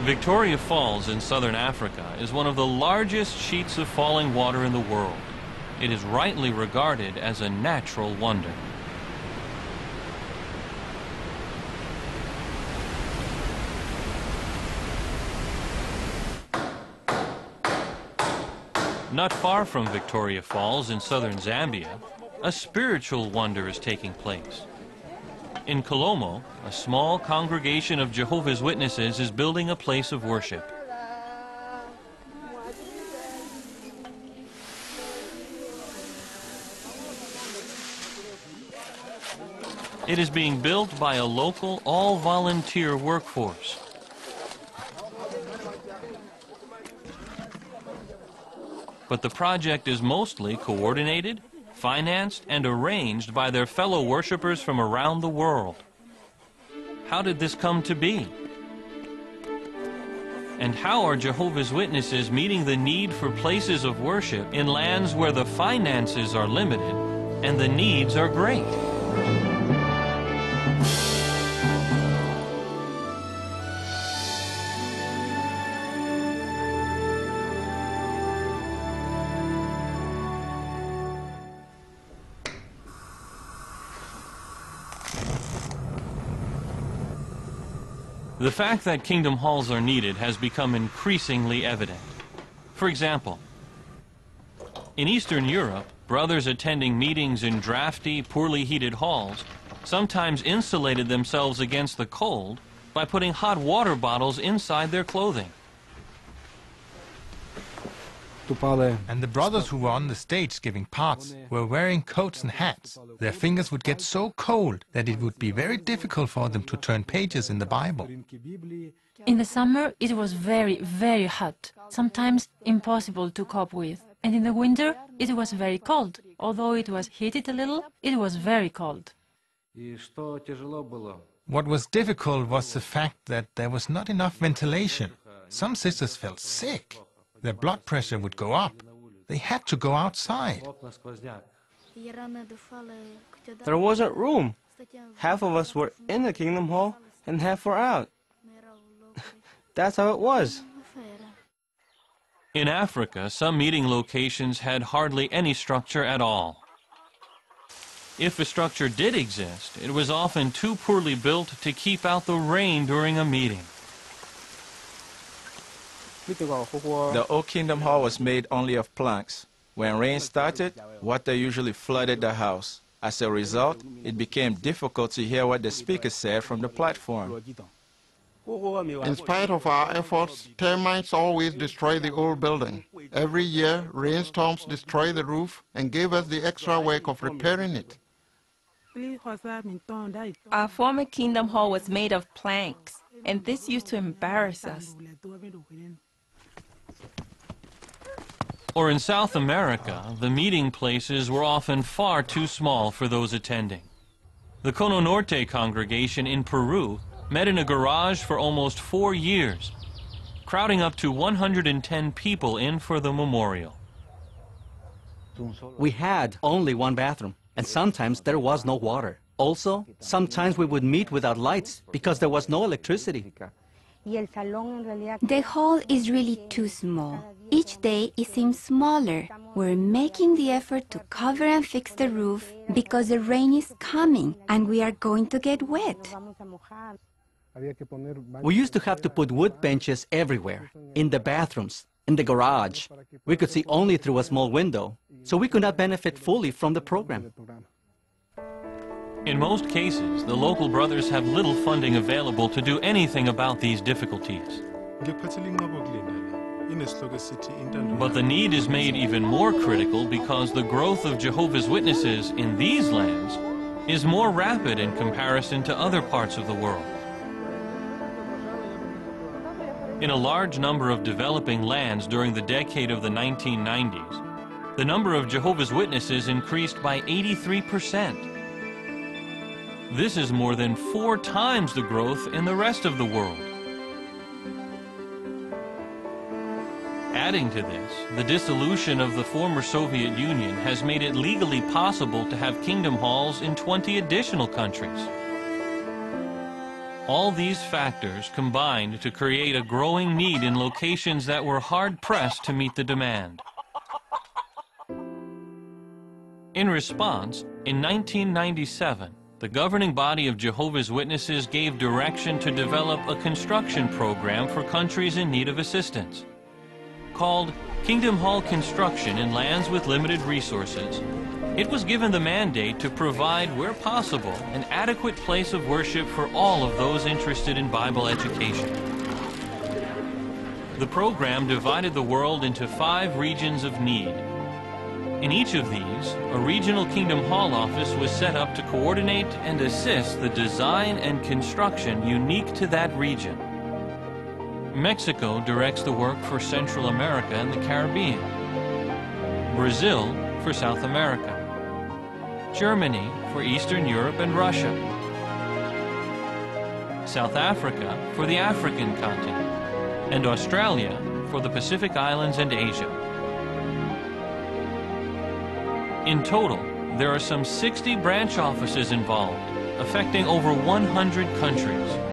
Victoria Falls in southern Africa is one of the largest sheets of falling water in the world. It is rightly regarded as a natural wonder. Not far from Victoria Falls in southern Zambia, a spiritual wonder is taking place. In Kolomo, a small congregation of Jehovah's Witnesses is building a place of worship. It is being built by a local, all-volunteer workforce. But the project is mostly coordinated, financed, and arranged by their fellow worshipers from around the world. How did this come to be? And how are Jehovah's Witnesses meeting the need for places of worship in lands where the finances are limited and the needs are great? The fact that kingdom halls are needed has become increasingly evident. For example, in Eastern Europe, brothers attending meetings in drafty, poorly heated halls sometimes insulated themselves against the cold by putting hot water bottles inside their clothing. And the brothers who were on the stage giving parts were wearing coats and hats. Their fingers would get so cold that it would be very difficult for them to turn pages in the Bible. In the summer, it was very, very hot, sometimes impossible to cope with. And in the winter, it was very cold. Although it was heated a little, it was very cold. What was difficult was the fact that there was not enough ventilation. Some sisters felt sick. Their blood pressure would go up. They had to go outside. There wasn't room. Half of us were in the Kingdom Hall and half were out. That's how it was. In Africa, some meeting locations had hardly any structure at all. If a structure did exist, it was often too poorly built to keep out the rain during a meeting. The old Kingdom Hall was made only of planks. When rain started, water usually flooded the house. As a result, it became difficult to hear what the speaker said from the platform. In spite of our efforts, termites always destroy the old building. Every year, rainstorms destroy the roof and give us the extra work of repairing it. Our former Kingdom Hall was made of planks, and this used to embarrass us. Or in South America, the meeting places were often far too small for those attending. The Cono Norte congregation in Peru met in a garage for almost 4 years, crowding up to 110 people in for the memorial. We had only one bathroom, and sometimes there was no water. Also, sometimes we would meet without lights because there was no electricity. The hall is really too small. Each day it seems smaller. We're making the effort to cover and fix the roof because the rain is coming and we are going to get wet. We used to have to put wood benches everywhere, in the bathrooms, in the garage. We could see only through a small window, so we could not benefit fully from the program. In most cases, the local brothers have little funding available to do anything about these difficulties. But the need is made even more critical because the growth of Jehovah's Witnesses in these lands is more rapid in comparison to other parts of the world. In a large number of developing lands during the decade of the 1990s, the number of Jehovah's Witnesses increased by 83%. This is more than 4 times the growth in the rest of the world. Adding to this, the dissolution of the former Soviet Union has made it legally possible to have kingdom halls in 20 additional countries. All these factors combined to create a growing need in locations that were hard-pressed to meet the demand. In response, in 1997, the governing body of Jehovah's Witnesses gave direction to develop a construction program for countries in need of assistance. Called Kingdom Hall Construction in Lands with Limited Resources, it was given the mandate to provide, where possible, an adequate place of worship for all of those interested in Bible education. The program divided the world into 5 regions of need. In each of these, a regional Kingdom Hall office was set up to coordinate and assist the design and construction unique to that region. Mexico directs the work for Central America and the Caribbean. Brazil for South America. Germany for Eastern Europe and Russia. South Africa for the African continent. And Australia for the Pacific Islands and Asia. In total, there are some 60 branch offices involved, affecting over 100 countries.